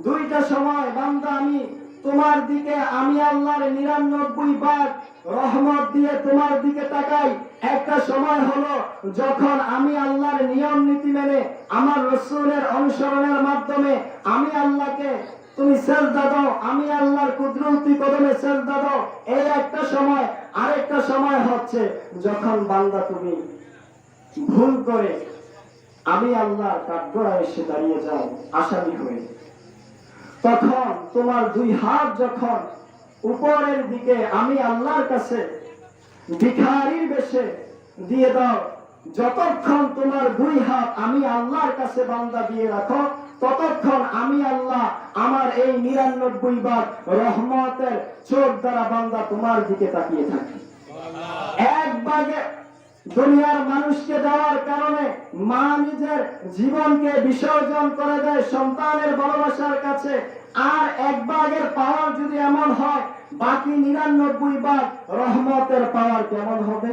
দুইটা সময় বান্দা আমি তোমার দিকে, আমি আল্লাহর 99 বার রহমত দিয়ে তোমার দিকে তাকাই। একটা সময় হলো যখন আমি আল্লাহর নিয়ম নীতি মেনে আমার রাসূলের অনুসরণের মাধ্যমে আমি আল্লাহকে তুমি সেজদা দাও, আমি আল্লাহর কুদরতি কদমে সেজদা দাও, এই একটা সময়। আরেকটা সময় হচ্ছে যখন বান্দা তুমি ভুল করে আমি আল্লাহর কাঠগড়ায় এসে দাঁড়িয়ে যাও আসামি হয়ে, তখন তোমার দুই হাত যখন উপরের দিকে আমি আল্লাহর কাছে ভিখারির বেশে দিয়ে দাও, যতক্ষণ তোমার দুই হাত আমি আল্লাহর কাছে বান্দা দিয়ে রাখো, ততক্ষণ আমি আল্লাহ আমার এই 99 বার রহমতের চোখ দ্বারা বান্দা তোমার দিকে তাকিয়ে থাকি। এক ভাগে দুনিয়ার মানুষকে দেওয়ার কারণে মা নিজের জীবনকে বিসর্জন করে দেয় সন্তানের ভালোবাসার কাছে, আর এক ভাগের পাওয়ার যদি এমন হয়, বাকি 99 বার রহমতের পাওয়ার কেমন হবে?